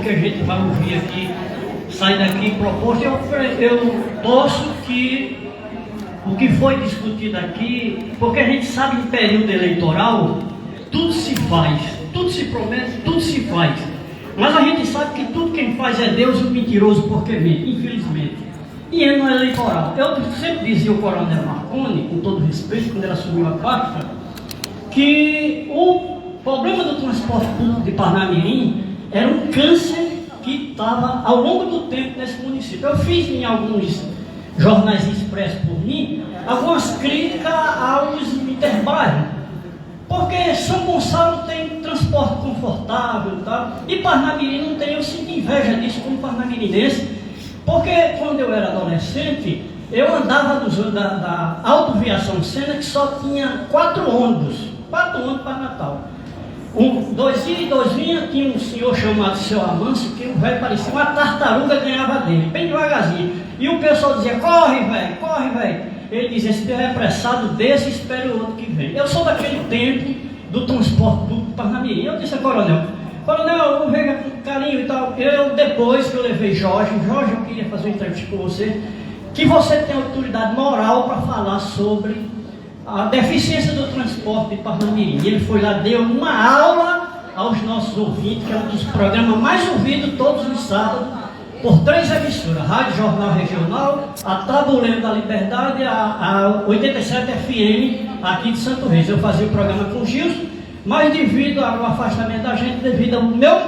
que a gente vai ouvir aqui, sai daqui proposto. Eu torço que o que foi discutido aqui, porque a gente sabe em período eleitoral, tudo se faz, tudo se promete, tudo se faz. Mas a gente sabe que tudo quem faz é Deus e o mentiroso porque mente, infelizmente. E ano eleitoral. Eu sempre dizia ao Coronel Marconi, com todo respeito, quando ele assumiu a pasta, que o problema do transporte público de Parnamirim era um câncer que estava ao longo do tempo nesse município. Eu fiz em alguns jornais expressos por mim algumas críticas aos interbairros, porque São Gonçalo tem transporte confortável e tal, e Parnamirim não tem. Eu sinto inveja disso como parnamirinense, porque quando eu era adolescente, eu andava da autoviação Sena, que só tinha 4 ônibus para Natal. Dois vinha, tinha um senhor chamado Seu Amâncio, que o velho parecia uma tartaruga, ganhava dele, bem devagarzinho. E o pessoal dizia, corre, velho. Ele dizia, se tiver apressado desse, espere o outro que vem. Eu sou daquele tempo do transporte público Parnamirim. Eu disse a Coronel, eu vejo com carinho e tal. Depois que eu levei Jorge, eu queria fazer uma entrevista com você, que você tem autoridade moral para falar sobre a deficiência do transporte de Parnamirim. Ele foi lá, deu uma aula aos nossos ouvintes, que é um dos programas mais ouvidos todos os sábados, por 3 emissoras, Rádio Jornal Regional, a Tabuleiro da Liberdade, a 87 FM, aqui de Santo Reis. Eu fazia o programa com o Gilson, mas devido ao afastamento da gente, devido ao meu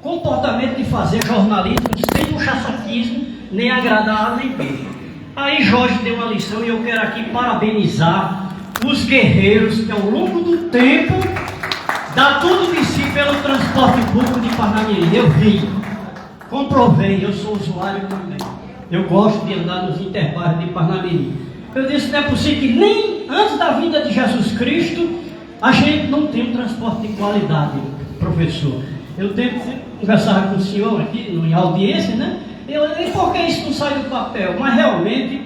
comportamento de fazer jornalismo, sem puxar saquismo, nem agradar, nem bem. Aí Jorge deu uma lição e eu quero aqui parabenizar os guerreiros que ao longo do tempo dá tudo de si pelo transporte público de Parnamirim. Eu vi, comprovei, eu sou usuário também. Eu gosto de andar nos interbairros de Parnamirim. Eu disse, não é possível que nem antes da vinda de Jesus Cristo a gente não tem um transporte de qualidade, professor. Eu tenho que conversar com o senhor aqui, em audiência, né? E por que isso não sai do papel? Mas realmente,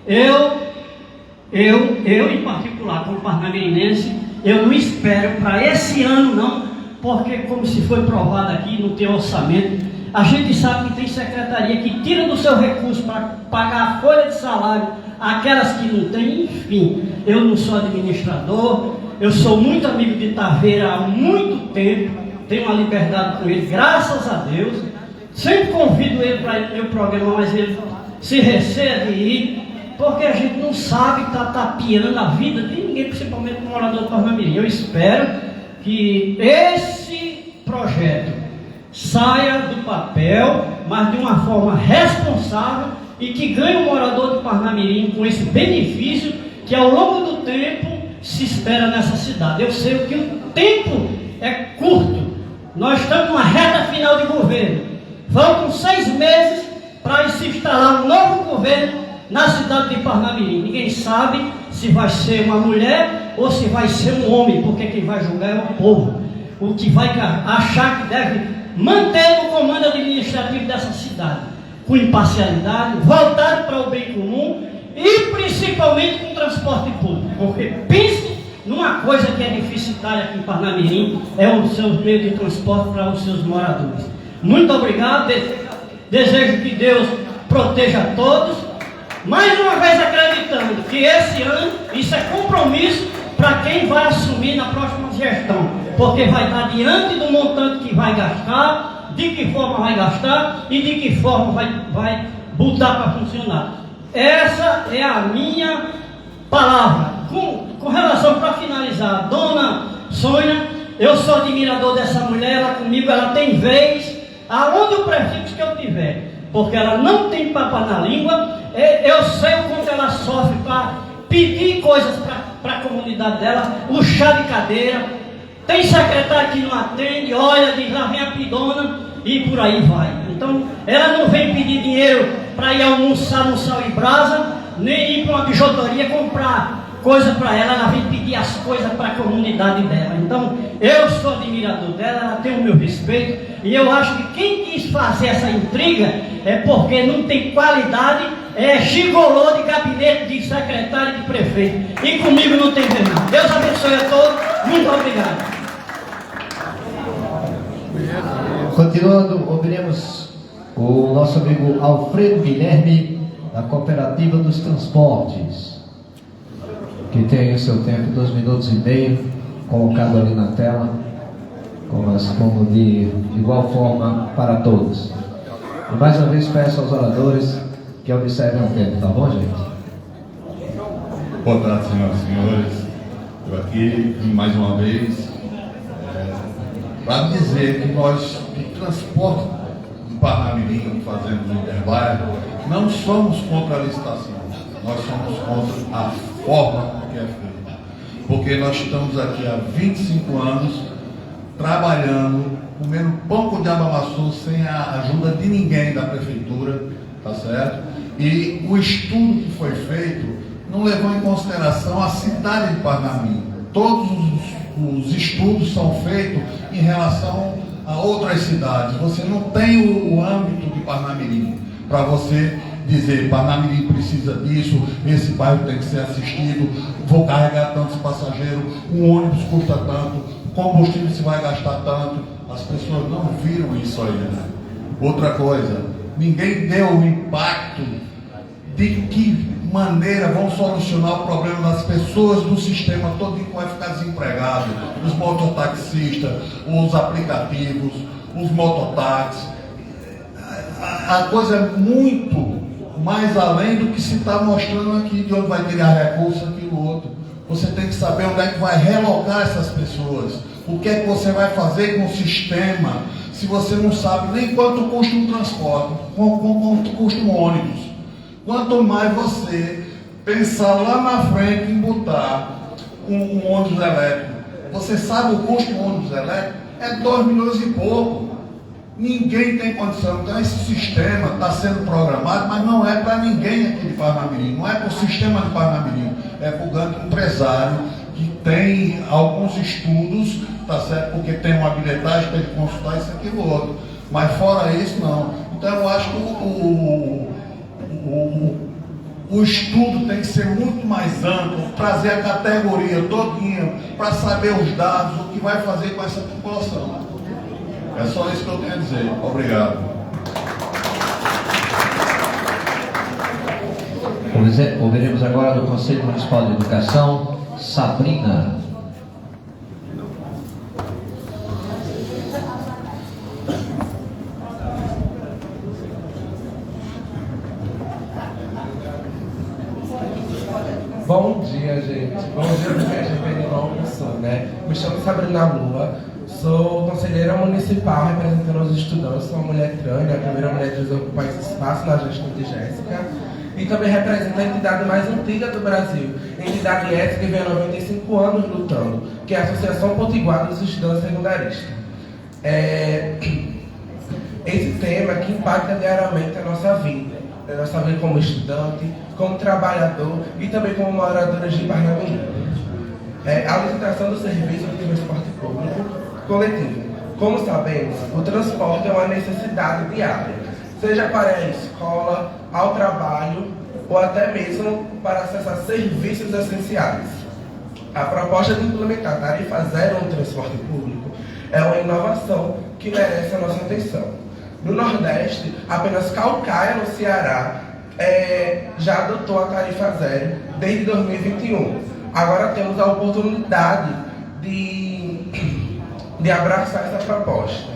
eu em particular, como parnamirinense, eu não espero para esse ano não, porque como se foi provado aqui, não tem orçamento. A gente sabe que tem secretaria que tira do seu recurso para pagar a folha de salário aquelas que não têm. Enfim, eu não sou administrador, eu sou muito amigo de Taveira há muito tempo, tenho uma liberdade com ele, graças a Deus. Sempre convido ele para ir no meu programa, mas ele se receia de ir, porque a gente não sabe que está tapeando a vida de ninguém, principalmente o morador do Parnamirim. Eu espero que esse projeto saia do papel, mas de uma forma responsável, e que ganhe o morador de Parnamirim com esse benefício que ao longo do tempo se espera nessa cidade. Eu sei que o tempo é curto, nós estamos numa reta final de governo. Faltam 6 meses para se instalar um novo governo na cidade de Parnamirim. Ninguém sabe se vai ser uma mulher ou se vai ser um homem, porque quem vai julgar é o povo. O que vai achar que deve manter o comando administrativo dessa cidade, com imparcialidade, voltado para o bem comum e principalmente com o transporte público. Porque pense numa coisa que é deficitária aqui em Parnamirim, é o seu meio de transporte para os seus moradores. Muito obrigado, desejo que Deus proteja a todos, mais uma vez acreditando que esse ano, isso é compromisso para quem vai assumir na próxima gestão, porque vai estar diante do montante que vai gastar, de que forma vai gastar e de que forma vai botar para funcionar. Essa é a minha palavra. Com relação, para finalizar, dona Sônia, eu sou admirador dessa mulher, ela comigo, ela tem vez aonde o prefixo que eu tiver, porque ela não tem papas na língua. Eu sei o quanto ela sofre para pedir coisas para a comunidade dela, o chá de cadeira, tem secretário que não atende, olha, diz lá vem a pidona e por aí vai. Então ela não vem pedir dinheiro para ir almoçar no Sal e Brasa, nem ir para uma bijuteria comprar coisa para ela, ela vem pedir as coisas para a comunidade dela. Então eu sou admirador dela, ela tem o meu respeito, e eu acho que quem quis fazer essa intriga é porque não tem qualidade, é gigolô de gabinete de secretário de prefeito, e comigo não tem nada. Deus abençoe a todos, muito obrigado. Continuando, ouviremos o nosso amigo Alfredo Guilherme, da Cooperativa dos Transportes, que tem o seu tempo, 2 minutos e meio, colocado ali na tela, como de igual forma para todos. E mais uma vez peço aos oradores que observem o tempo, tá bom, gente? Boa tarde, senhoras e senhores. Eu aqui, mais uma vez, para dizer que nós, de transporte em Parnamirim, fazendo no Interbairro, não somos contra a licitação, nós somos contra a forma que é feita. Porque nós estamos aqui há 25 anos trabalhando, comendo pão com diabo amassou, sem a ajuda de ninguém da prefeitura, tá certo? E o estudo que foi feito não levou em consideração a cidade de Parnamirim. Todos os estudos são feitos em relação a outras cidades. Você não tem o âmbito de Parnamirim para você dizer: Parnamirim precisa disso, esse bairro tem que ser assistido, vou carregar tantos passageiros, um ônibus custa tanto, combustível se vai gastar tanto. As pessoas não viram isso ainda. Outra coisa, ninguém deu o impacto de que maneira vão solucionar o problema das pessoas do sistema todo que vai ficar desempregado, os mototaxistas, os aplicativos, os mototáxis. A coisa é muito mais além do que se está mostrando aqui, de onde vai tirar recurso, aquilo outro. Você tem que saber onde é que vai relocar essas pessoas, o que é que você vai fazer com o sistema, se você não sabe nem quanto custa um transporte, quanto custa um ônibus. Quanto mais você pensar lá na frente em botar um ônibus elétrico, você sabe o custo do ônibus elétrico? É 2 milhões e pouco. Ninguém tem condição. Então esse sistema está sendo programado, mas não é para ninguém aqui de Parnamirim, não é para o sistema de Parnamirim, é para o grande empresário que tem alguns estudos, tá certo? Porque tem uma bilhetagem, tem que consultar isso, aquilo, outro. Mas fora isso, não. Então eu acho que o estudo tem que ser muito mais amplo, trazer a categoria todinha para saber os dados, o que vai fazer com essa população. É só isso que eu tenho a dizer. Obrigado. Ouviremos agora do Conselho Municipal de Educação, Sabrina. Bom dia, gente. Bom dia, porque a gente ainda não almoçou, né? Me chamo Sabrina Lua, sou conselheira municipal representando os estudantes, sou uma mulher trans, a primeira mulher a ocupar esse espaço na gestão de Jéssica, e também represento a entidade mais antiga do Brasil, entidade essa que vem há 95 anos lutando, que é a Associação Potiguar dos Estudantes Secundaristas. Esse tema que impacta diariamente a nossa vida como estudante, como trabalhador e também como moradores de Parnamirim. A licitação do serviço de transporte público coletivo. Como sabemos, o transporte é uma necessidade diária, seja para a escola, ao trabalho ou até mesmo para acessar serviços essenciais. A proposta de implementar tarifa zero no transporte público é uma inovação que merece a nossa atenção. No Nordeste, apenas Caucaia, no Ceará, já adotou a tarifa zero desde 2021. Agora temos a oportunidade de abraçar essa proposta.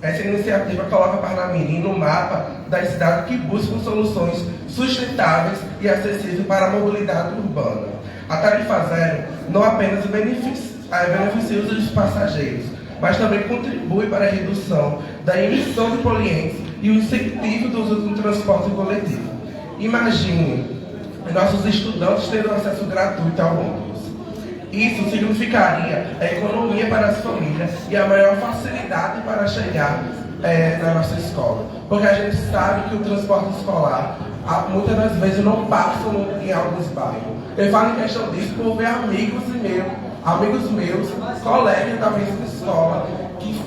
Essa iniciativa coloca Parnamirim no mapa das cidades que buscam soluções sustentáveis e acessíveis para a mobilidade urbana. A tarifa zero não apenas beneficia os passageiros, mas também contribui para a redução da emissão de poluentes e o incentivo do uso do transporte coletivo. Imagine nossos estudantes tendo acesso gratuito ao ônibus. Isso significaria a economia para as famílias e a maior facilidade para chegar na nossa escola. Porque a gente sabe que o transporte escolar, muitas das vezes, não passa em alguns bairros. Eu falo em questão disso por ver amigos meus, colegas da mesma escola, que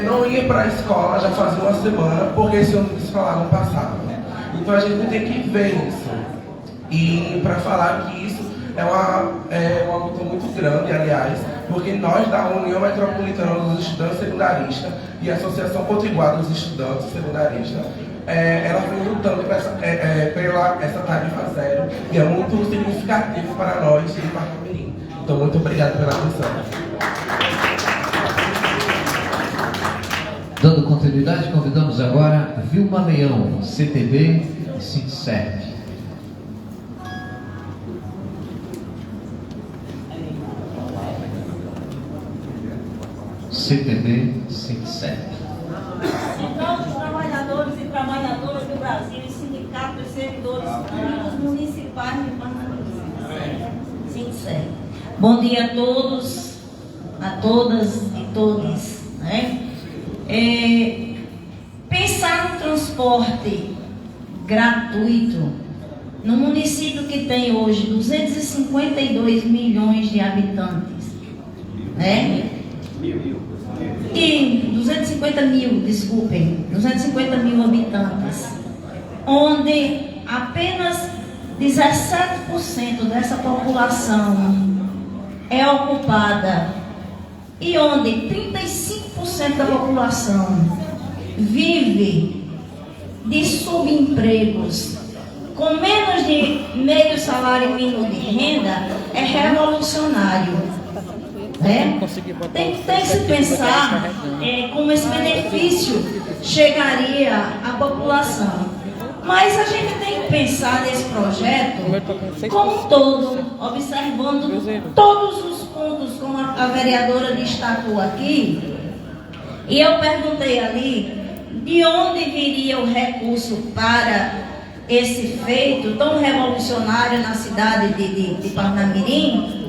não ia para a escola já fazia uma semana, porque esse ônibus escolar não passava. Então a gente tem que ver isso. E para falar que isso é uma luta muito grande, aliás, porque nós da União Metropolitana dos Estudantes Secundaristas e a Associação Potiguar dos Estudantes Secundaristas, ela vem lutando por essa tarifa zero, e é muito significativo para nós de Parnamirim. Então, muito obrigado pela atenção. Dando continuidade, convidamos agora Vilma Leão, CTB Sintserv. CTB Sintserv. Central dos Trabalhadores e Trabalhadoras do Brasil e Sindicato dos Servidores Públicos Municipais de Parnamirim. Sintserv. Bom dia a todos, a todas e todos, né? Pensar no transporte gratuito no município que tem hoje 252 milhões de habitantes, né? E 250 mil habitantes, onde apenas 17% dessa população é ocupada e onde 35% da população vive de subempregos com menos de meio salário mínimo de renda, é revolucionário. Tem que se pensar como esse benefício chegaria à população. Mas a gente tem que pensar nesse projeto como um todo, observando todos os pontos, como a vereadora destacou aqui. E eu perguntei ali de onde viria o recurso para esse feito tão revolucionário na cidade de Parnamirim.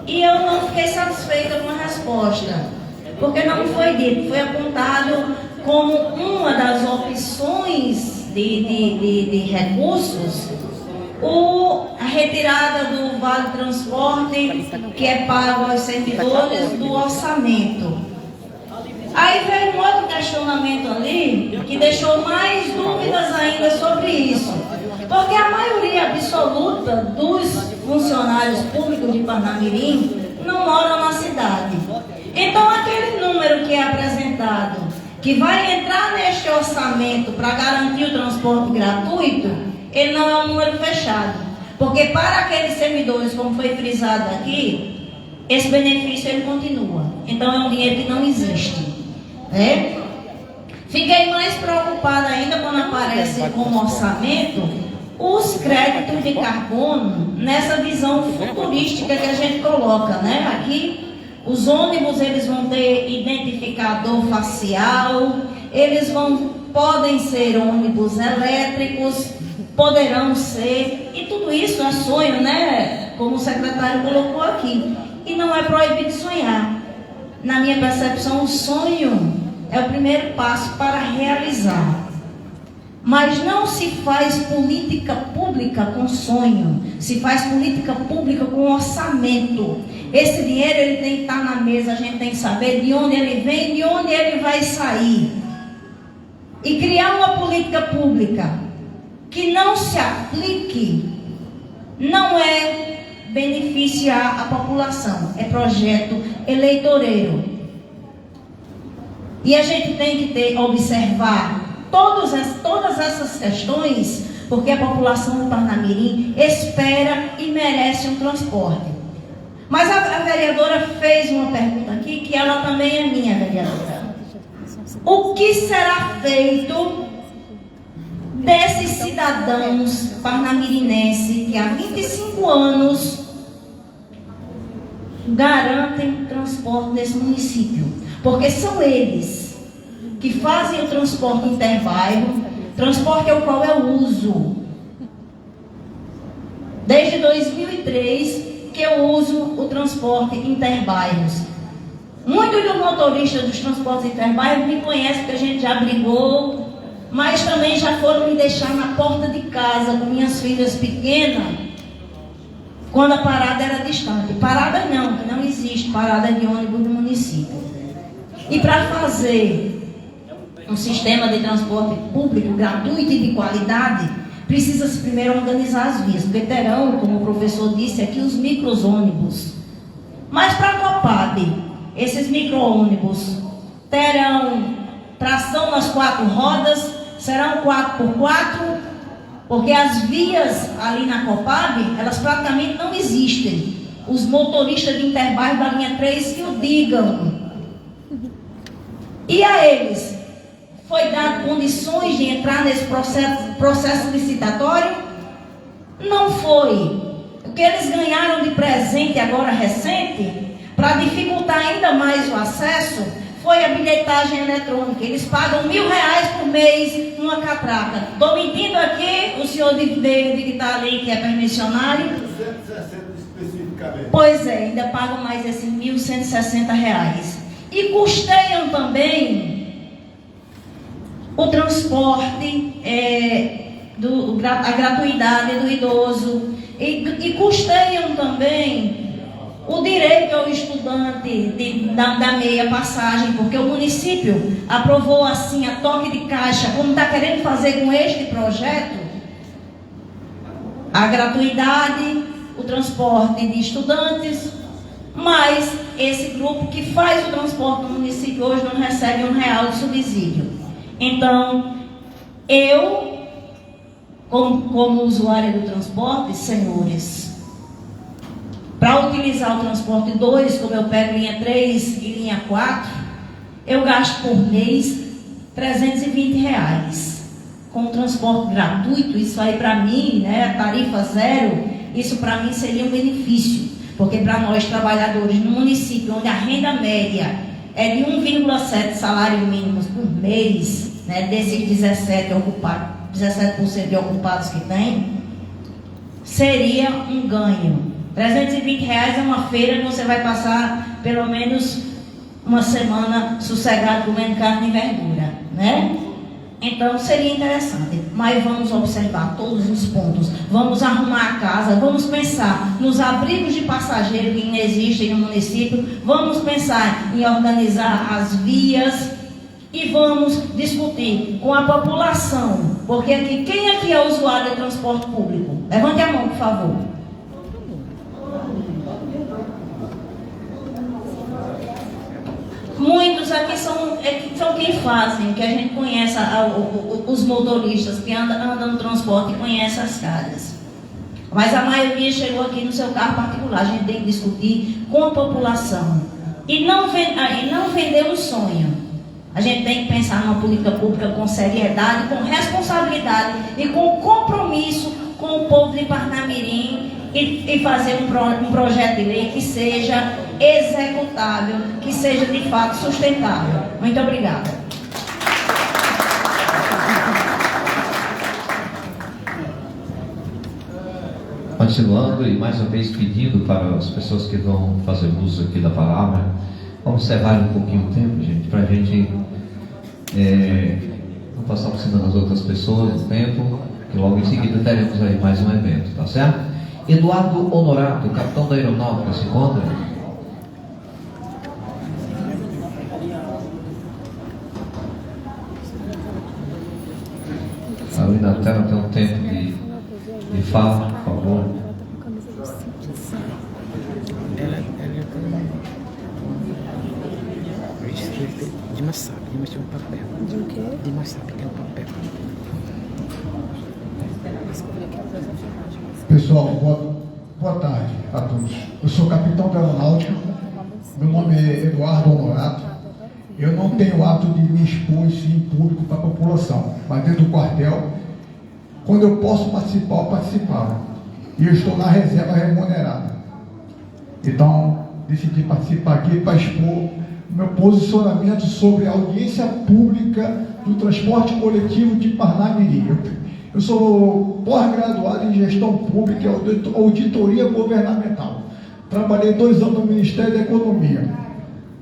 E eu não fiquei satisfeita com a resposta, porque não foi dito, foi apontado como uma das opções de recursos a retirada do Vale Transporte, que é pago aos servidores do orçamento. Aí veio um outro questionamento ali, que deixou mais dúvidas ainda sobre isso. Porque a maioria absoluta dos funcionários públicos de Parnamirim não moram na cidade. Então, aquele número que é apresentado, que vai entrar neste orçamento para garantir o transporte gratuito, ele não é um número fechado. Porque para aqueles servidores, como foi frisado aqui, esse benefício ele continua. Então, é um dinheiro que não existe. Fiquei mais preocupada ainda quando aparece como orçamento os créditos de carbono nessa visão futurística que a gente coloca, né? Aqui, os ônibus, eles vão ter identificador facial, podem ser ônibus elétricos, poderão ser, e tudo isso é sonho, né? Como o secretário colocou aqui. E não é proibido sonhar. Na minha percepção, o sonho é o primeiro passo para realizar. Mas não se faz política pública com sonho, se faz política pública com orçamento. Esse dinheiro ele tem que estar na mesa, a gente tem que saber de onde ele vem e de onde ele vai sair. E criar uma política pública que não se aplique não é beneficiar a população, é projeto eleitoreiro. E a gente tem que observar todas essas questões, porque a população do Parnamirim espera e merece um transporte. Mas a vereadora fez uma pergunta aqui, que ela também é minha vereadora. O que será feito desses cidadãos parnamirinenses que há 25 anos garantem transporte nesse município? Porque são eles que fazem o transporte interbairro, transporte ao qual eu uso. Desde 2003 que eu uso o transporte interbairros. Muitos dos motoristas dos transportes interbairros me conhecem, porque a gente já brigou, mas também já foram me deixar na porta de casa com minhas filhas pequenas, quando a parada era distante. Parada não, que não existe parada de ônibus no município. E para fazer um sistema de transporte público gratuito e de qualidade, precisa-se primeiro organizar as vias, porque terão, como o professor disse aqui, os micro-ônibus. Mas para a Copag, esses micro-ônibus terão tração nas 4 rodas, serão 4x4, porque as vias ali na Copag, elas praticamente não existem. Os motoristas de Interbairro da linha 3 que o digam. E a eles foi dado condições de entrar nesse processo licitatório? Não foi. O que eles ganharam de presente agora recente, para dificultar ainda mais o acesso, foi a bilhetagem eletrônica. Eles pagam R$1.000 por mês numa catraca. Estou mentindo aqui, o senhor de verde que está ali, que é permissionário. 160 especificamente. Pois é, ainda pagam mais esses R$1.160. E custeiam também o transporte, a gratuidade do idoso. E custeiam também o direito ao estudante da meia passagem, porque o município aprovou assim a toque de caixa, como está querendo fazer com este projeto, a gratuidade, o transporte de estudantes, mas esse grupo que faz o transporte no município hoje não recebe R$1 de subsídio. Então, eu, como usuária do transporte, senhores, para utilizar o transporte 2, como eu pego linha 3 e linha 4, eu gasto por mês R$320. Com o transporte gratuito, isso aí para mim, né, tarifa zero, isso para mim seria um benefício. Porque para nós trabalhadores no município, onde a renda média é de 1,7 salário mínimo por mês, né, desses 17% de ocupados que tem, seria um ganho. R$320 é uma feira que você vai passar pelo menos uma semana sossegado comendo carne e verdura, né? Então seria interessante, mas vamos observar todos os pontos, vamos arrumar a casa, vamos pensar nos abrigos de passageiro que existem no município, vamos pensar em organizar as vias e vamos discutir com a população, porque aqui, quem aqui é usuário de transporte público? Levante a mão, por favor. Muitos aqui são quem fazem, que a gente conhece os motoristas que andam no transporte e conhecem as calhas. Mas a maioria chegou aqui no seu carro particular. A gente tem que discutir com a população. E não vender um sonho. A gente tem que pensar numa política pública com seriedade, com responsabilidade e com compromisso com o povo de Parnamirim e fazer um projeto de lei que seja executável, que seja de fato sustentável. Muito obrigada. Continuando e mais uma vez pedindo para as pessoas que vão fazer uso aqui da palavra observar um pouquinho o tempo, gente, para a gente não passar por cima das outras pessoas o tempo, que logo em seguida teremos aí mais um evento, tá certo? Eduardo Honorato, capitão da aeronáutica, se encontra? Ali na tela tem um tempo de fala, por favor. De Massab, tem um papel. De o quê? De Massab, tem um papel. Pessoal, boa tarde a todos. Eu sou capitão da aeronáutica, meu nome é Eduardo Honorato. Eu não tenho o hábito de me expor em público para a população, mas dentro do quartel, quando eu posso participar, eu participava. E eu estou na reserva remunerada. Então, decidi participar aqui para expor meu posicionamento sobre a audiência pública do transporte coletivo de Parnamirim. Eu sou pós-graduado em gestão pública e auditoria governamental. Trabalhei 2 anos no Ministério da Economia,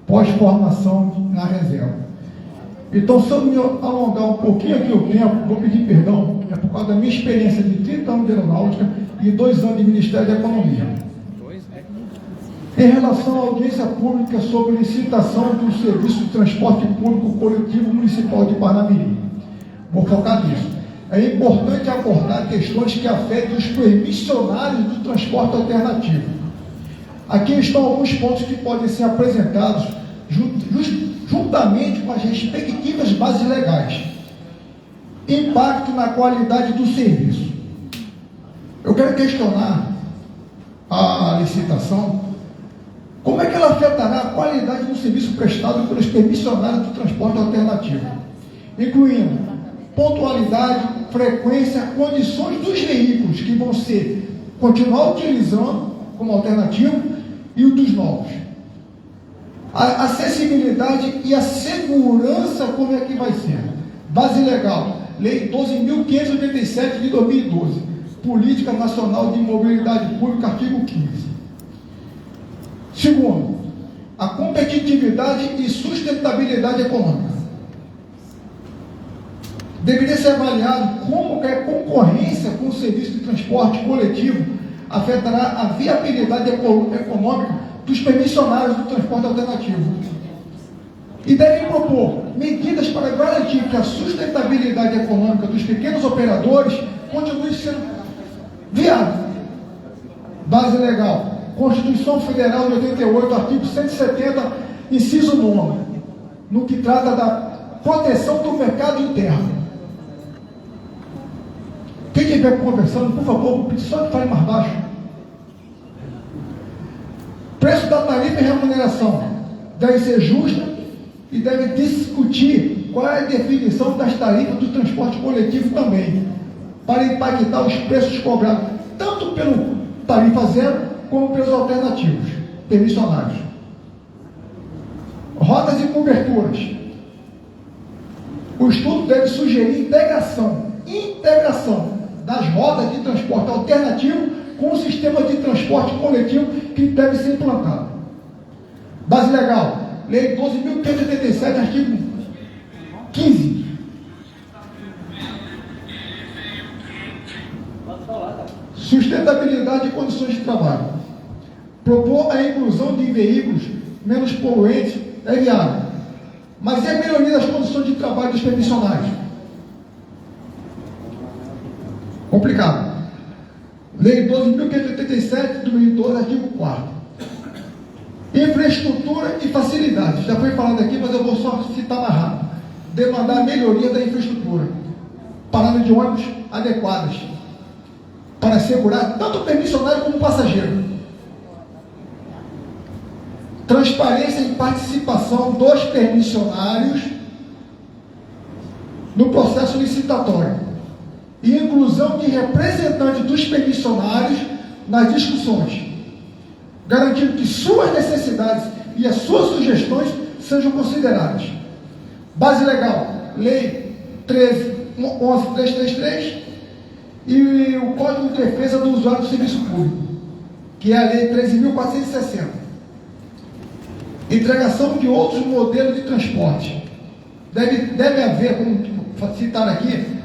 pós-formação na reserva. Então, se eu me alongar um pouquinho aqui o tempo, vou pedir perdão, é por causa da minha experiência de 30 anos de aeronáutica e 2 anos de Ministério da Economia. Em relação à audiência pública sobre licitação do serviço de transporte público coletivo municipal de Parnamirim, vou focar nisso. É importante abordar questões que afetem os permissionários do transporte alternativo. Aqui estão alguns pontos que podem ser apresentados juntamente com as respectivas bases legais. Impacto na qualidade do serviço. Eu quero questionar a licitação. Como é que ela afetará a qualidade do serviço prestado pelos permissionários do transporte alternativo, incluindo pontualidade, frequência, condições dos veículos que vão continuar utilizando como alternativo e o dos novos? A acessibilidade e a segurança, como é que vai ser? Base legal, Lei 12.587 de 2012, Política Nacional de Mobilidade Pública, artigo 15. Segundo, a competitividade e sustentabilidade econômica. Deveria ser avaliado como que a concorrência com o serviço de transporte coletivo afetará a viabilidade econômica dos permissionários do transporte alternativo. E devem propor medidas para garantir que a sustentabilidade econômica dos pequenos operadores continue sendo viável. Base legal, Constituição Federal de 88, artigo 170, inciso 9, no que trata da proteção do mercado interno. Quem estiver conversando, por favor, vou pedir só que fale mais baixo. Preço da tarifa e remuneração deve ser justa e deve discutir qual é a definição das tarifas do transporte coletivo também, para impactar os preços cobrados, tanto pelo tarifa zero, como pelos alternativos, permissionários. Rotas e coberturas. O estudo deve sugerir integração das rotas de transporte alternativo com o sistema de transporte coletivo que deve ser implantado. Base legal, Lei 12.587, artigo 15. Sustentabilidade e condições de trabalho. Propor a inclusão de veículos menos poluentes é viável, mas é a melhoria das condições de trabalho dos permissionários. Complicado. Lei 12.587 de 2012, artigo 4º. Infraestrutura e facilidades. Já foi falado aqui, mas eu vou só citar mais rápido. Demandar a melhoria da infraestrutura. Paradas de ônibus adequadas para assegurar tanto o permissionário como o passageiro. Transparência e participação dos permissionários no processo licitatório. E inclusão de representantes dos permissionários nas discussões, garantindo que suas necessidades e as suas sugestões sejam consideradas. Base legal, Lei 13.11.333 e o Código de Defesa do Usuário do Serviço Público, que é a Lei 13.460. Entregação de outros modelos de transporte. Deve haver, como citar aqui,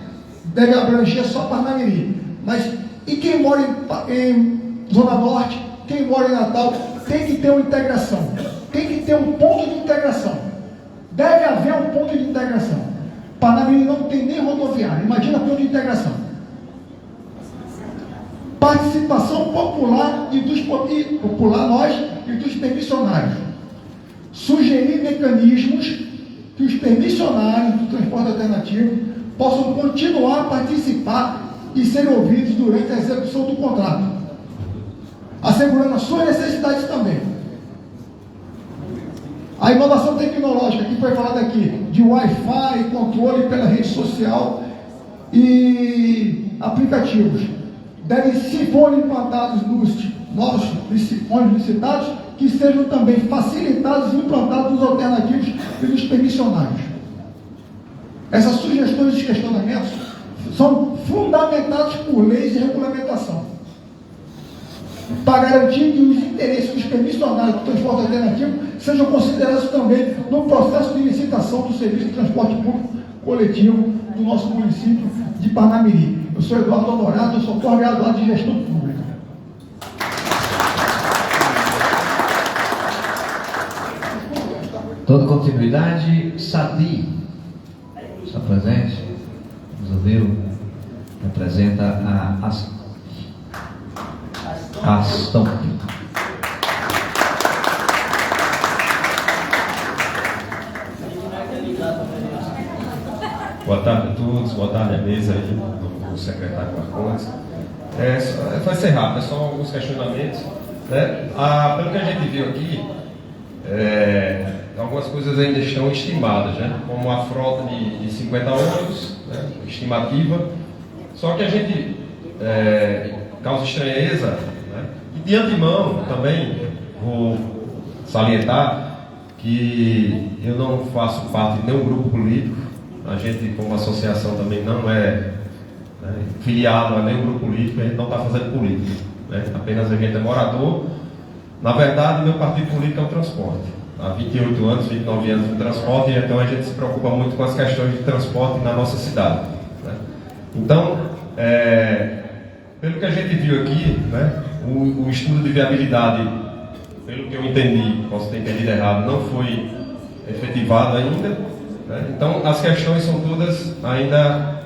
deve abranger só Parnamirim. Mas e quem mora em Zona Norte, quem mora em Natal, tem que ter uma integração. Tem que ter um ponto de integração. Deve haver um ponto de integração. Parnamirim não tem nem rodoviária. Imagina ponto de integração. Participação popular popular nós e dos permissionários. Sugerir mecanismos que os permissionários do transporte alternativo possam continuar a participar e ser ouvidos durante a execução do contrato, assegurando as suas necessidades também. A inovação tecnológica que foi falada aqui, de Wi-Fi, controle pela rede social e aplicativos, devem, se forem implantados nos novos ônibus licitados, que sejam também facilitados e implantados nos alternativos e nos permissionários. Essas sugestões e questionamentos são fundamentados por leis e regulamentação, para garantir que os interesses dos permissionários do transporte alternativo sejam considerados também no processo de licitação do serviço de transporte público coletivo do nosso município de Parnamirim. Eu sou Eduardo Honorato, eu sou coordenador de gestão pública. Toda continuidade, Sadi está presente. Zudeu representa a Aston. Boa tarde a todos, boa tarde à mesa aí, do secretário Marcondes. Vai ser rápido, é só alguns questionamentos. Né? Pelo que a gente viu aqui, algumas coisas ainda estão estimadas, né? Como a frota de 50 ônibus, né? Estimativa. Só que a gente causa estranheza, né? E de antemão também vou salientar que eu não faço parte de nenhum grupo político. A gente, como associação, também não é filiado a nenhum grupo político, a gente não está fazendo política. Né? Apenas a gente é morador. Na verdade, meu partido político é o transporte. Há 28 anos, 29 anos de transporte, e então a gente se preocupa muito com as questões de transporte na nossa cidade. Né? Então, pelo que a gente viu aqui, né, o estudo de viabilidade, pelo que eu entendi, posso ter entendido errado, não foi efetivado ainda. Né? Então, as questões são todas ainda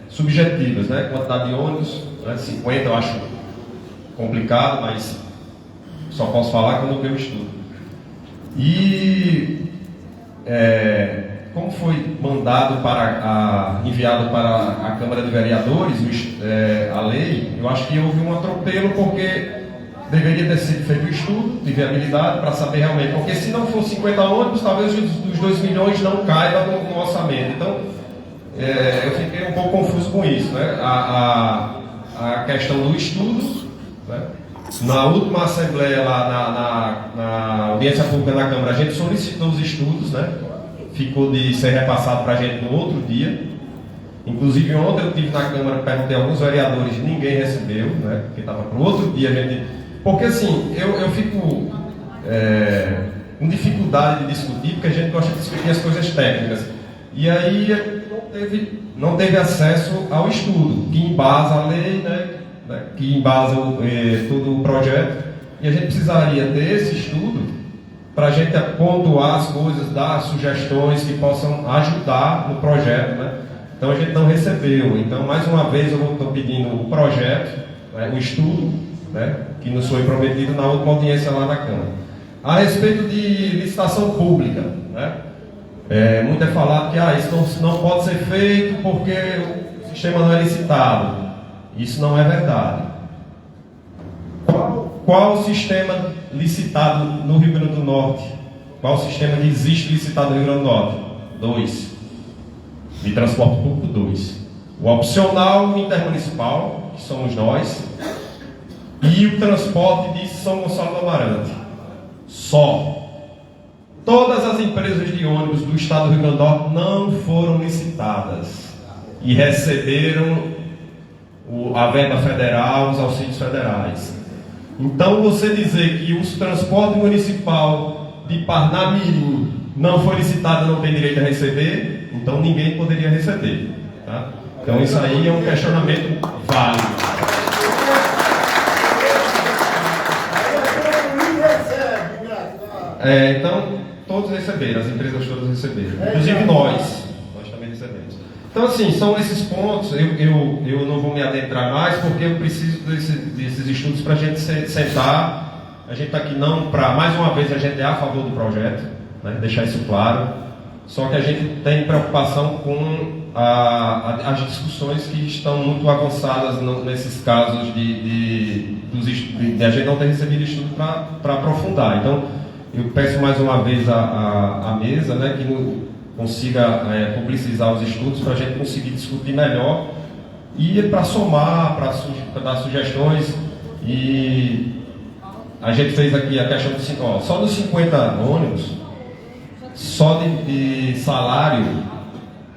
subjetivas, né? Quantidade de ônibus, né? 50 eu acho complicado, mas só posso falar quando eu ver o estudo. E como foi mandado enviado para a Câmara de Vereadores a lei, eu acho que houve um atropelo, porque deveria ter sido feito o estudo de viabilidade para saber realmente, porque se não for 50 ônibus, talvez os 2 milhões não caiba no orçamento. Então, eu fiquei um pouco confuso com isso, né? A questão do estudo, né? Na última assembleia, lá na audiência pública na Câmara, a gente solicitou os estudos, né? Ficou de ser repassado para a gente no outro dia. Inclusive, ontem eu estive na Câmara, perguntei a alguns vereadores, ninguém recebeu, né? Porque estava para o outro dia a gente... Porque assim, eu fico com dificuldade de discutir, porque a gente gosta de discutir as coisas técnicas. E aí não teve acesso ao estudo, que embasa a lei, né, que embasa todo o projeto. E a gente precisaria desse estudo para a gente pontuar as coisas, dar sugestões que possam ajudar no projeto. Né? Então a gente não recebeu. Então, mais uma vez, eu estou pedindo o projeto, o estudo, né, que nos foi prometido na última audiência lá na Câmara. A respeito de licitação pública, né, muito é falado que isso não pode ser feito porque o sistema não é licitado. Isso não é verdade. Qual o sistema licitado no Rio Grande do Norte? Qual o sistema que existe licitado no Rio Grande do Norte? 2. De transporte público, 2. O opcional intermunicipal, que somos nós, e o transporte de São Gonçalo do Amarante. Só. Todas as empresas de ônibus do estado do Rio Grande do Norte não foram licitadas e receberam a verba federal, os auxílios federais. Então, você dizer que o transporte municipal de Parnamirim não foi licitado e não tem direito a receber, então ninguém poderia receber. Tá? Então, isso aí é um questionamento válido. Então, todos receberam, as empresas todas receberam, inclusive nós também recebemos. Então, assim, são esses pontos. Eu não vou me adentrar mais, porque eu preciso desses estudos para a gente sentar. A gente está aqui não para, mais uma vez, a gente é a favor do projeto, né, deixar isso claro. Só que a gente tem preocupação com as discussões que estão muito avançadas nesses casos de a gente não ter recebido estudo para aprofundar. Então, eu peço mais uma vez à mesa, né, que consiga publicizar os estudos para a gente conseguir discutir melhor e para somar, para dar sugestões. E a gente fez aqui a questão só dos 50 ônibus, só de salário,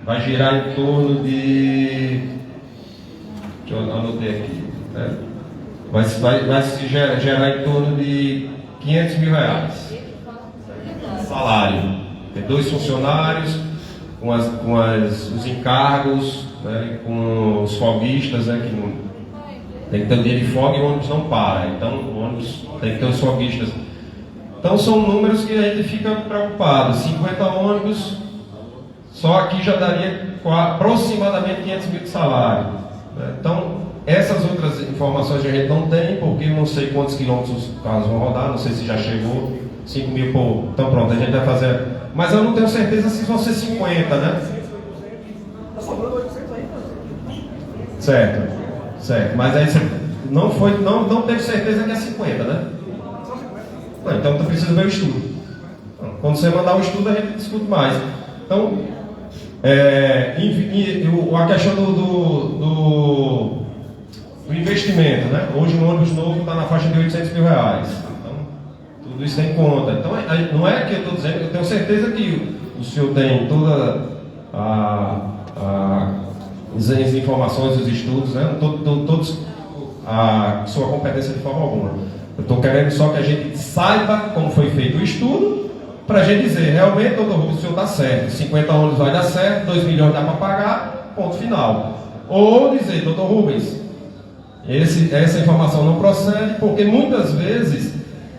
vai girar em torno de... Deixa eu anotar aqui. Né? Vai se gerar em torno de R$500 mil. Salário. Tem 2 funcionários, com os encargos, né, com os folguistas, né, que não, tem que ter um dia de folga e o ônibus não para. Então, o ônibus tem que ter os folguistas. Então, são números que a gente fica preocupado. 50 ônibus, só aqui já daria aproximadamente 500 mil de salário. Né? Então, essas outras informações a gente não tem, porque eu não sei quantos quilômetros os carros vão rodar, não sei se já chegou 5 mil por... Então, pronto, a gente vai fazer... Mas eu não tenho certeza se vão ser 50, né? Certo, certo. Mas aí você não teve certeza que é 50, né? Não, então tu precisa ver o estudo. Quando você mandar o estudo, a gente discute mais. Então, a questão do investimento, né? Hoje um ônibus novo está na faixa de R$800 mil. Então, tudo isso tem conta. Então, não é que eu estou dizendo, eu tenho certeza que o senhor tem toda as informações, os estudos, né? Não estou todos a sua competência de forma alguma. Eu estou querendo só que a gente saiba como foi feito o estudo, para a gente dizer, realmente, doutor Rubens, o senhor está certo, 50 ônibus vai dar certo, 2 milhões dá para pagar, ponto final. Ou dizer, doutor Rubens, essa informação não procede, porque muitas vezes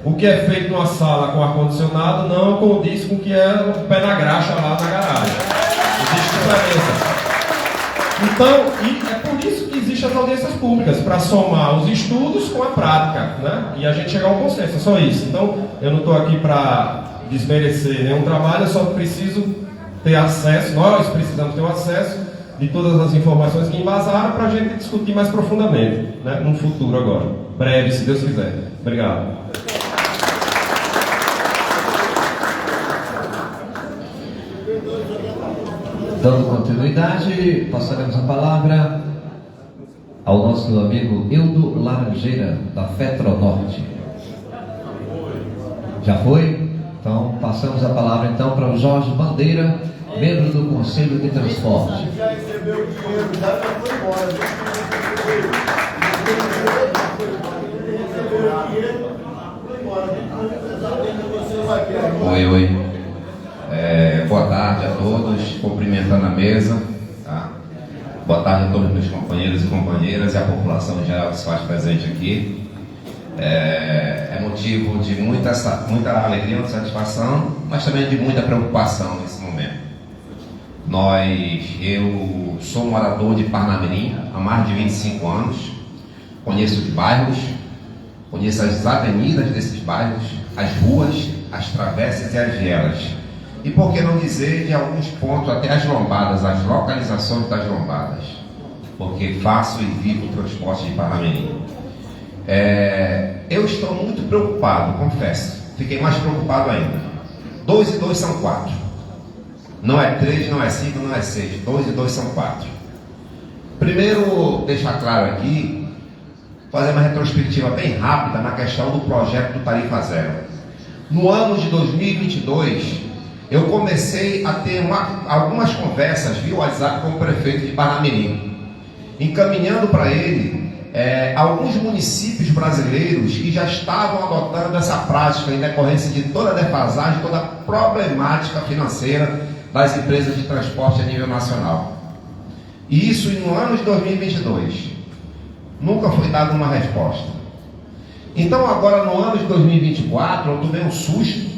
o que é feito numa sala com ar-condicionado não condiz com o que é o pé na graxa lá na garagem. Existe diferença. Então, é por isso que existem as audiências públicas, para somar os estudos com a prática, né? E a gente chegar a um consenso, é só isso. Então, eu não estou aqui para desmerecer nenhum trabalho, eu só preciso ter acesso, nós precisamos ter o acesso de todas as informações que embasaram para a gente discutir mais profundamente, né? No futuro agora, breve, se Deus quiser. Obrigado. Dando continuidade, passaremos a palavra ao nosso amigo Hildo Laranjeira, da Fetronorte. Já foi? Então, passamos a palavra então para o Jorge Bandeira, membro do Conselho de Transporte. Já recebeu o dinheiro, já foi embora. Oi. Boa tarde a todos, cumprimentando a mesa, tá? Boa tarde a todos meus companheiros e companheiras e a população em geral que se faz presente aqui. É motivo de muita alegria, muita satisfação, mas também de muita preocupação nesse momento. Eu sou morador de Parnamirim há mais de 25 anos, conheço os bairros, conheço as avenidas desses bairros, as ruas, as travessas e as vielas. E por que não dizer de alguns pontos até as lombadas, as localizações das lombadas, porque faço e vivo o transporte de Parnamirim. Eu estou muito preocupado, confesso, fiquei mais preocupado ainda. 2 e 2 são 4. Não é 3, não é 5, não é 6. 2 e 2 são 4. Primeiro, deixar claro aqui, fazer uma retrospectiva bem rápida na questão do projeto do Tarifa Zero. No ano de 2022, eu comecei a ter algumas conversas via WhatsApp com o prefeito de Parnamirim, encaminhando para ele alguns municípios brasileiros que já estavam adotando essa prática em decorrência de toda a defasagem, toda a problemática financeira das empresas de transporte a nível nacional. E isso no ano de 2022. Nunca foi dada uma resposta. Então agora no ano de 2024 eu tomei um susto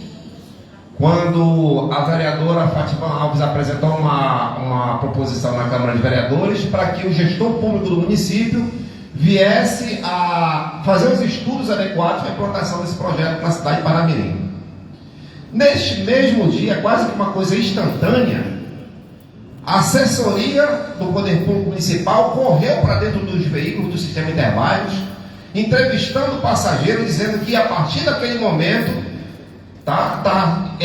quando a vereadora Fátima Alves apresentou uma proposição na Câmara de Vereadores para que o gestor público do município viesse a fazer os estudos adequados para a implantação desse projeto na cidade de Parnamirim. Neste mesmo dia, quase que uma coisa instantânea, a assessoria do Poder Público Municipal correu para dentro dos veículos do sistema Interbairros, entrevistando o passageiro, dizendo que a partir daquele momento está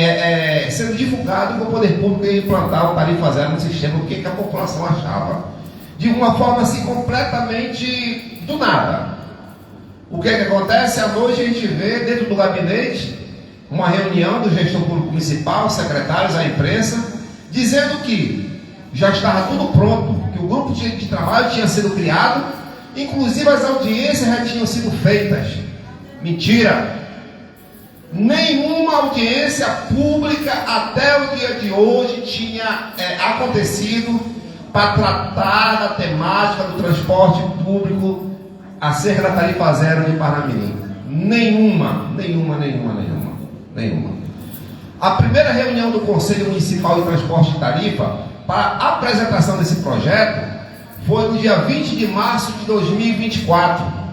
sendo divulgado que o Poder Público ia implantar o Tarifa Zero no sistema, o que a população achava. De uma forma assim completamente do nada. O que acontece? À noite a gente vê dentro do gabinete uma reunião do gestor público municipal, secretários, a imprensa, dizendo que já estava tudo pronto, que o grupo de trabalho tinha sido criado, inclusive as audiências já tinham sido feitas. Mentira! Nenhuma audiência pública até o dia de hoje tinha acontecido para tratar da temática do transporte público acerca da Tarifa Zero de Parnamirim. Nenhuma. A primeira reunião do Conselho Municipal de Transporte de Tarifa para a apresentação desse projeto foi no dia 20 de março de 2024,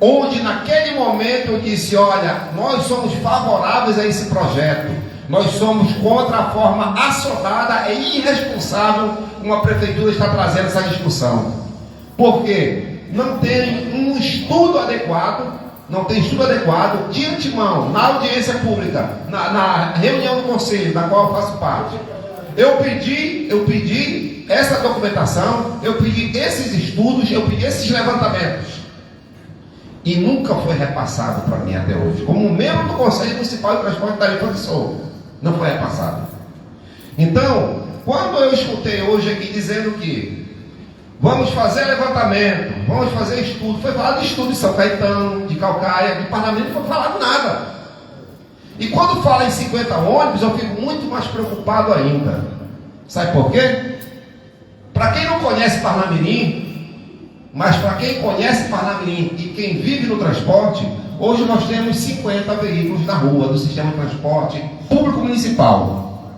onde naquele momento eu disse: olha, nós somos favoráveis a esse projeto, nós somos contra a forma assodada e irresponsável como a prefeitura está trazendo essa discussão. Porque não tem um estudo adequado, não tem estudo adequado de antemão, na audiência pública, na reunião do conselho, da qual eu faço parte. Eu pedi essa documentação, eu pedi esses estudos, eu pedi esses levantamentos. E nunca foi repassado para mim até hoje. Como membro do Conselho Municipal de Transporte e Tarifa que sou, não foi repassado. Então, quando eu escutei hoje aqui dizendo que vamos fazer levantamento, vamos fazer estudo, foi falado de estudo de São Caetano, de Calcaia, de Parlamento, não foi falado nada. E quando fala em 50 ônibus, eu fico muito mais preocupado ainda. Sabe por quê? Para quem não conhece Parnamirim, mas para quem conhece Parnamirim e quem vive no transporte, hoje nós temos 50 veículos na rua do sistema de transporte público municipal.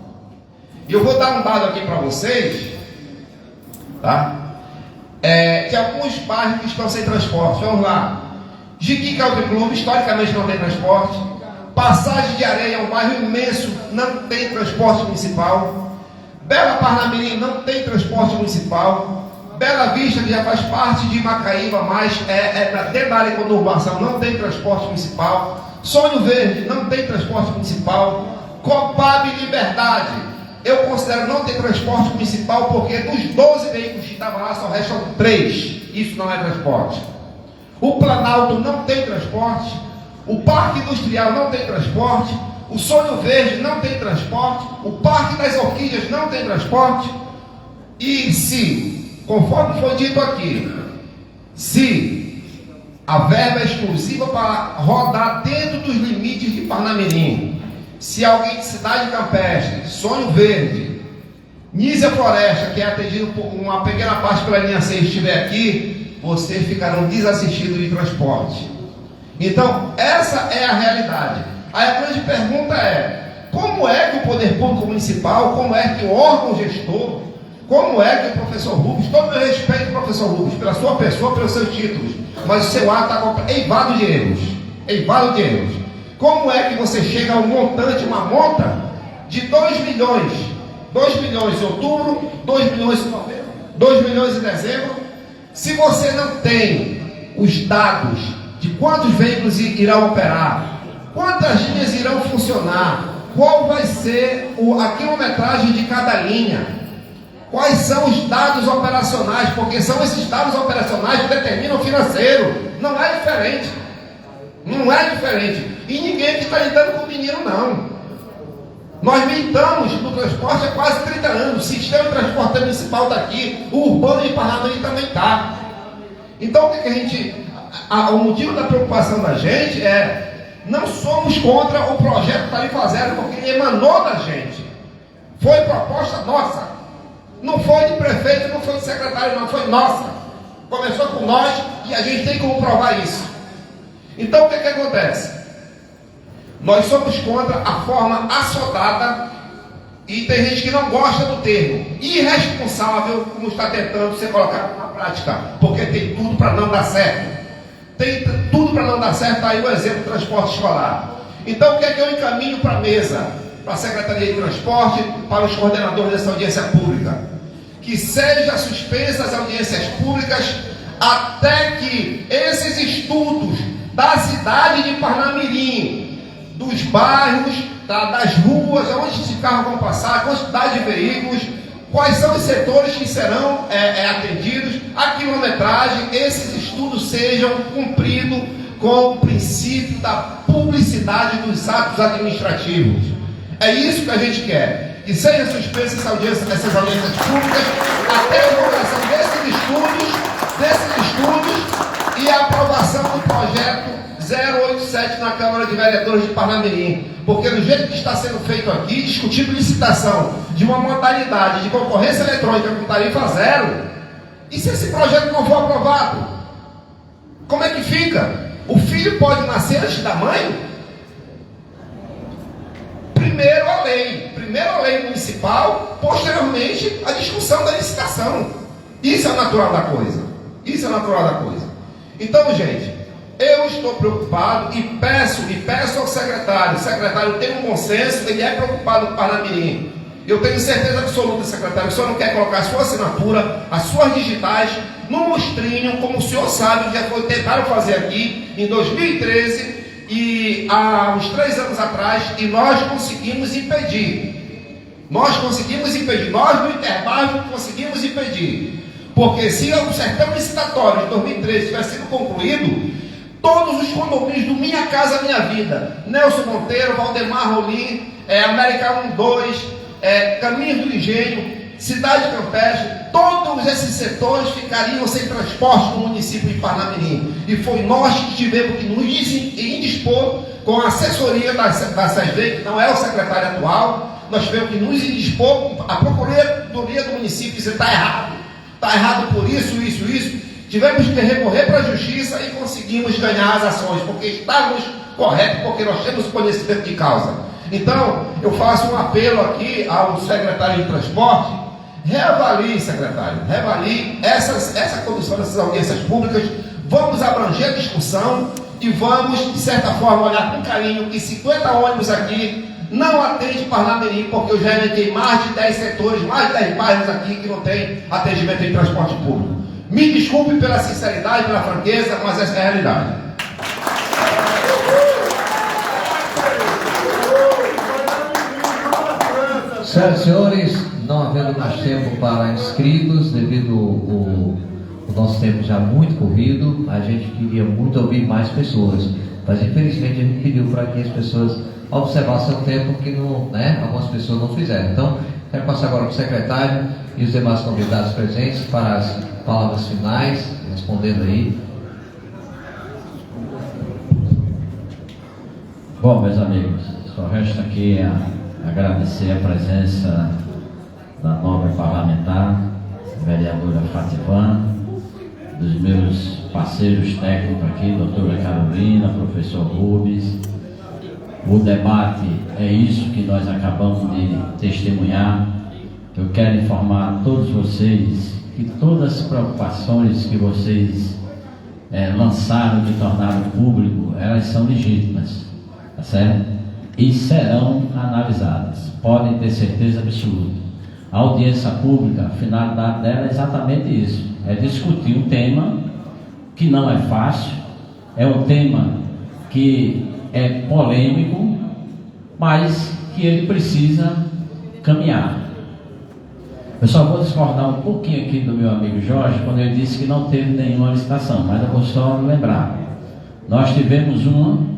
E eu vou dar um dado aqui para vocês, tá? De alguns bairros que estão sem transporte. Vamos lá. Jiquim Country Club, historicamente não tem transporte. Passagem de Areia é um bairro imenso, não tem transporte municipal. Bela Parnamirim não tem transporte municipal. Bela Vista, que já faz parte de Macaíba, mas dentro da área de conurbação, não tem transporte municipal. Sonho Verde não tem transporte municipal. Copab Liberdade, eu considero não ter transporte municipal, porque dos 12 veículos que estavam lá, só restam 3. Isso não é transporte. O Planalto não tem transporte. O Parque Industrial não tem transporte. O Sonho Verde não tem transporte. O Parque das Orquídeas não tem transporte. E se, conforme foi dito aqui, se a verba é exclusiva para rodar dentro dos limites de Parnamirim, se alguém de Cidade Campestre, Sonho Verde, Nísia Floresta, que é atendido por uma pequena parte pela linha 6, estiver aqui, vocês ficarão desassistidos de transporte. Então, essa é a realidade. Aí a grande pergunta é: como é que o poder público municipal, como é que o órgão gestor, como é que o professor Rubens, todo o meu respeito, professor Rubens, pela sua pessoa, pelos seus títulos, mas o seu ato está eivado de erros, eivado de erros. Como é que você chega a um montante, uma monta de 2 milhões, 2 milhões em outubro, 2 milhões em novembro, 2 milhões em dezembro, se você não tem os dados de quantos veículos irão operar, quantas linhas irão funcionar, qual vai ser a quilometragem de cada linha, quais são os dados operacionais, porque são esses dados operacionais que determinam o financeiro. Não é diferente. Não é diferente. E ninguém que está lidando com o menino, não. Nós militamos no transporte há quase 30 anos. O sistema de transporte municipal está aqui, o urbano de Parnamirim também está. Então, o que a gente... o motivo da preocupação da gente é: não somos contra o projeto Tarifa Zero, porque ele emanou da gente. Foi proposta nossa. Não foi de prefeito, não foi de secretário, não, foi nossa. Começou com nós e a gente tem como provar isso. Então, o que acontece? Nós somos contra a forma assodada, e tem gente que não gosta do termo irresponsável, como está tentando ser colocado na prática, porque tem tudo para não dar certo. Tem tudo para não dar certo. Está aí o exemplo do transporte escolar. Então, o que é que eu encaminho para a mesa, para a Secretaria de Transporte, para os coordenadores dessa audiência pública? Que sejam suspensas as audiências públicas até que esses estudos da cidade de Parnamirim, dos bairros, das ruas, onde esses carros vão passar, a quantidade de veículos, quais são os setores que serão atendidos, a quilometragem, esses estudos sejam cumpridos com o princípio da publicidade dos atos administrativos. É isso que a gente quer. Que sejam suspensas essas audiências públicas até a divulgação desses estudos e a aprovação do projeto 087 na Câmara de Vereadores de Parnamirim. Porque do jeito que está sendo feito aqui, discutindo licitação de uma modalidade de concorrência eletrônica com tarifa zero, e se esse projeto não for aprovado? Como é que fica? O filho pode nascer antes da mãe? Primeiro a lei municipal, posteriormente a discussão da licitação. Isso é o natural da coisa. Isso é o natural da coisa. Então, gente, eu estou preocupado e peço ao secretário. O secretário tem um consenso, ele é preocupado com Parnamirim. Eu tenho certeza absoluta, secretário, que o senhor não quer colocar a sua assinatura, as suas digitais, no mostrinho, como o senhor sabe, já foi tentaram fazer aqui em 2013 e há uns 3 anos atrás, e nós conseguimos impedir. Nós no intervalo conseguimos impedir. Porque se o certame licitatório de 2013 tivesse sido concluído, todos os condomínios do Minha Casa Minha Vida, Nelson Monteiro, Valdemar Rolim, América 1, 2, Caminhos do Engenho, Cidade Campestre, todos esses setores ficariam sem transporte no município de Parnamirim. E foi nós que tivemos que nos indispor com a assessoria da SESVEI, que não é o secretário atual, nós tivemos que nos indispor, a Procuradoria do município dizer está errado por isso. Tivemos que recorrer para a justiça e conseguimos ganhar as ações, porque estávamos corretos, porque nós temos conhecimento de causa. Então, eu faço um apelo aqui ao secretário de transporte, reavalie, secretário, essa condição dessas audiências públicas, vamos abranger a discussão e vamos, de certa forma, olhar com carinho que 50 ônibus aqui não atende Parnamirim, porque eu já elenquei mais de 10 setores, mais de 10 bairros aqui que não tem atendimento em transporte público. Me desculpe pela sinceridade, pela franqueza, mas essa é a realidade. Senhoras e senhores, não havendo mais tempo para inscritos, devido o nosso tempo já muito corrido, a gente queria muito ouvir mais pessoas, mas infelizmente a gente pediu para que as pessoas observassem o tempo que algumas pessoas não fizeram. Então, quero passar agora para o secretário e os demais convidados presentes para as palavras finais, respondendo aí. Bom, meus amigos, só resta aqui agradecer a presença da nobre parlamentar, vereadora Fativan, dos meus parceiros técnicos aqui, doutora Carolina, professor Rubens. O debate é isso que nós acabamos de testemunhar. Eu quero informar a todos vocês que todas as preocupações que vocês lançaram, que tornaram público, elas são legítimas, tá certo? E serão analisadas, podem ter certeza absoluta. A audiência pública, a finalidade dela é exatamente isso, é discutir um tema que não é fácil, é um tema que é polêmico, mas que ele precisa caminhar. Eu só vou discordar um pouquinho aqui do meu amigo Jorge, quando ele disse que não teve nenhuma licitação, mas eu vou só lembrar. Nós tivemos uma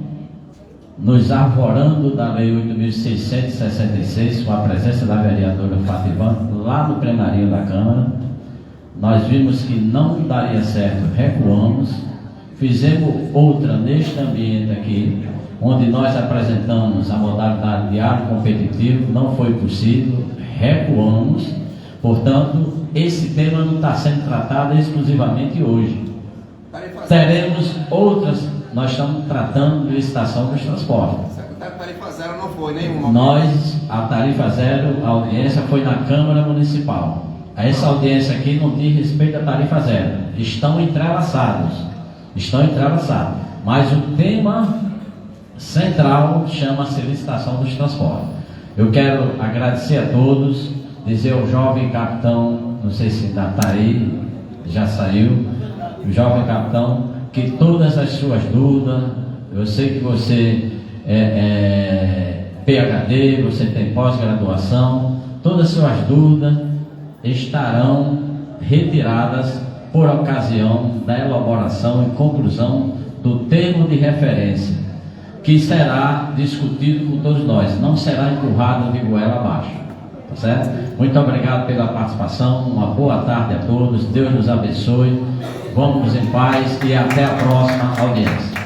nos arvorando da Lei 8.666, com a presença da vereadora Fativan, lá no plenário da Câmara. Nós vimos que não daria certo, recuamos, fizemos outra neste ambiente aqui, onde nós apresentamos a modalidade de diálogo competitivo, não foi possível, recuamos. Portanto, esse tema não está sendo tratado exclusivamente hoje. Teremos outras. Nós estamos tratando de licitação dos transportes. A tarifa zero não foi nenhuma. A tarifa zero, a audiência foi na Câmara Municipal. Essa audiência aqui não diz respeito à tarifa zero. Estão entrelaçados. Mas o tema central chama-se licitação dos transportes. Eu quero agradecer a todos, dizer ao jovem capitão, não sei se ainda está aí, já saiu, o jovem capitão, que todas as suas dúvidas, eu sei que você é PhD, você tem pós-graduação, todas as suas dúvidas estarão retiradas por ocasião da elaboração e conclusão do termo de referência, que será discutido por todos nós, não será empurrado de goela abaixo, tá certo? Muito obrigado pela participação, uma boa tarde a todos, Deus nos abençoe. Vamos em paz e até a próxima audiência.